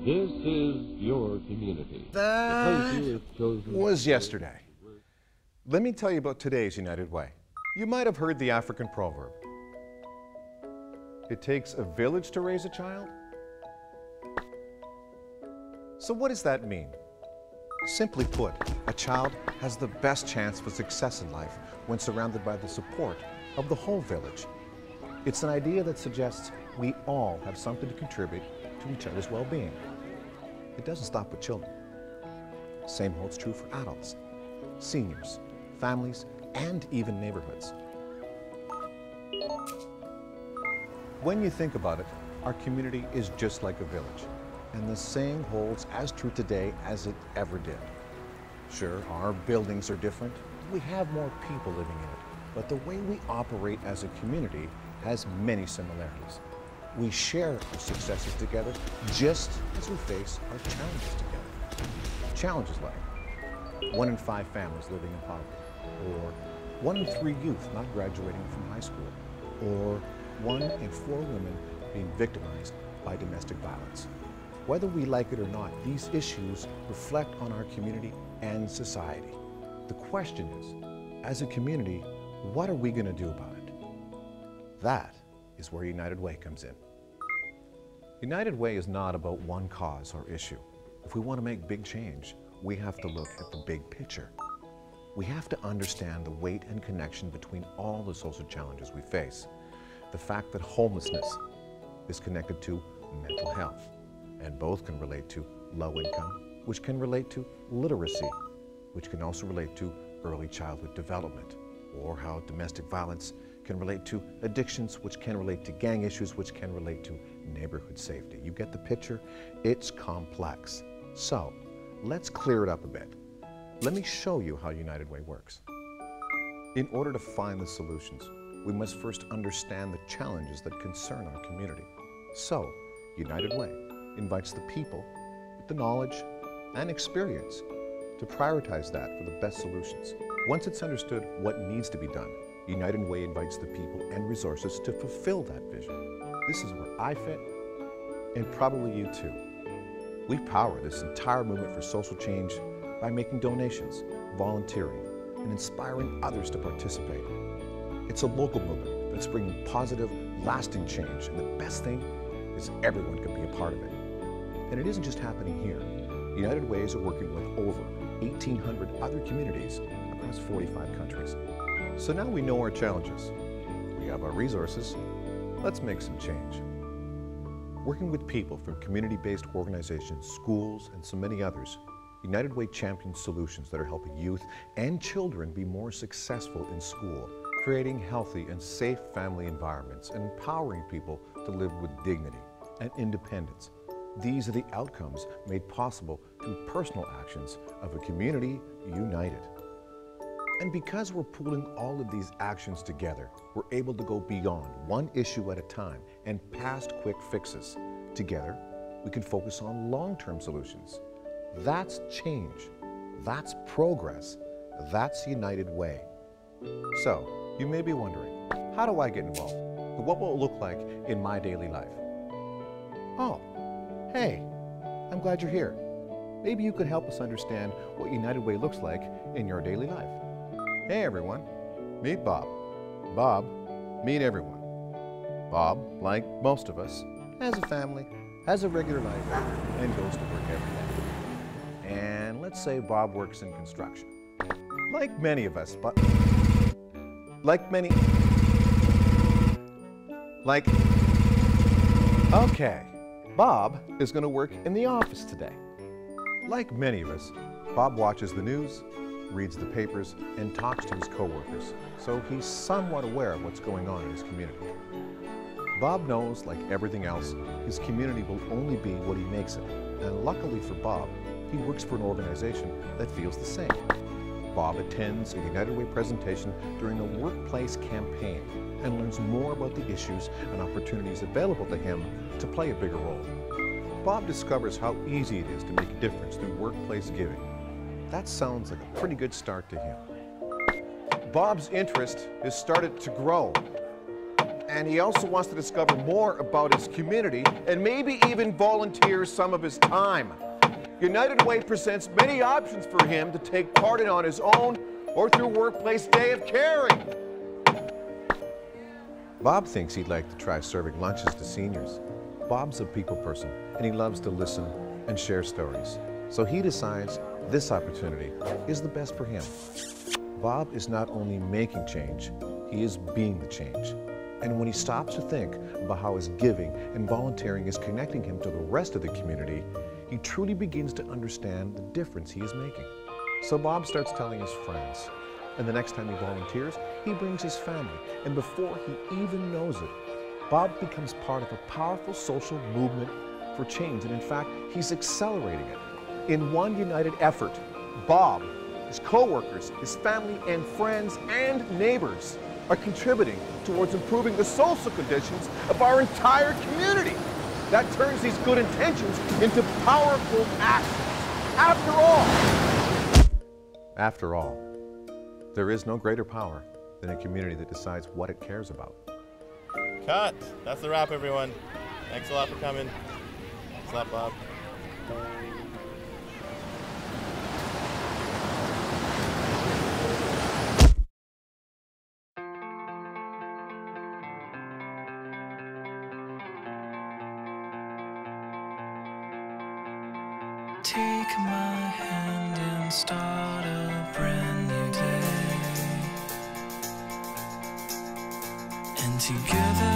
This is your community. That was yesterday. Let me tell you about today's United Way. You might have heard the African proverb. It takes a village to raise a child. So what does that mean? Simply put, a child has the best chance for success in life when surrounded by the support of the whole village. It's an idea that suggests we all have something to contribute to each other's well-being. It doesn't stop with children. Same holds true for adults, seniors, families, and even neighborhoods. When you think about it, our community is just like a village, and the saying holds as true today as it ever did. Sure, our buildings are different. We have more people living in it, but the way we operate as a community has many similarities. We share our successes together just as we face our challenges together. Challenges like 1 in 5 families living in poverty, or 1 in 3 youth not graduating from high school, or 1 in 4 women being victimized by domestic violence. Whether we like it or not, these issues reflect on our community and society. The question is, as a community, what are we going to do about it? That is where United Way comes in. United Way is not about one cause or issue. If we want to make big change, we have to look at the big picture. We have to understand the weight and connection between all the social challenges we face. The fact that homelessness is connected to mental health, and both can relate to low income, which can relate to literacy, which can also relate to early childhood development, or how domestic violence can relate to addictions, which can relate to gang issues, which can relate to neighborhood safety. You get the picture? It's complex. So let's clear it up a bit. Let me show you how United Way works. In order to find the solutions, we must first understand the challenges that concern our community. So United Way invites the people with the knowledge and experience to prioritize that for the best solutions. Once it's understood what needs to be done, United Way invites the people and resources to fulfill that vision. This is where I fit, and probably you too. We power this entire movement for social change by making donations, volunteering, and inspiring others to participate. It's a local movement that's bringing positive, lasting change, and the best thing is everyone can be a part of it. And it isn't just happening here. United Ways are working with over 1,800 other communities across 45 countries. So now we know our challenges. We have our resources. Let's make some change. Working with people from community-based organizations, schools, and so many others, United Way champions solutions that are helping youth and children be more successful in school, creating healthy and safe family environments, and empowering people to live with dignity and independence. These are the outcomes made possible through personal actions of a community united. And because we're pooling all of these actions together, we're able to go beyond one issue at a time and past quick fixes. Together, we can focus on long-term solutions. That's change. That's progress. That's United Way. So, you may be wondering, how do I get involved? What will it look like in my daily life? Oh, hey, I'm glad you're here. Maybe you could help us understand what United Way looks like in your daily life. Hey everyone, meet Bob. Bob, meet everyone. Bob, like most of us, has a family, has a regular life, and goes to work every day. And let's say Bob works in construction. Like many of us, but okay, Bob is going to work in the office today. Like many of us, Bob watches the news, reads the papers, and talks to his coworkers, so he's somewhat aware of what's going on in his community. Bob knows, like everything else, his community will only be what he makes it, and luckily for Bob, he works for an organization that feels the same. Bob attends a United Way presentation during a workplace campaign and learns more about the issues and opportunities available to him to play a bigger role. Bob discovers how easy it is to make a difference through workplace giving. That sounds like a pretty good start to him. Bob's interest has started to grow, And he also wants to discover more about his community and maybe even volunteer some of his time. United Way presents many options for him to take part in on his own or through Workplace Day of Caring. Bob thinks he'd like to try serving lunches to seniors. Bob's a people person, and he loves to listen and share stories. So he decides this opportunity is the best for him. Bob is not only making change, he is being the change. And when he stops to think about how his giving and volunteering is connecting him to the rest of the community, he truly begins to understand the difference he is making. So Bob starts telling his friends. And the next time he volunteers, he brings his family. And before he even knows it, Bob becomes part of a powerful social movement for change. And in fact, he's accelerating it. In one united effort, Bob, his co-workers, his family and friends and neighbors are contributing towards improving the social conditions of our entire community. That turns these good intentions into powerful actions. After all, there is no greater power than a community that decides what it cares about. Cut. That's the wrap, everyone. Thanks a lot for coming. Thanks a lot, Bob. Take my hand and start a brand new day, and together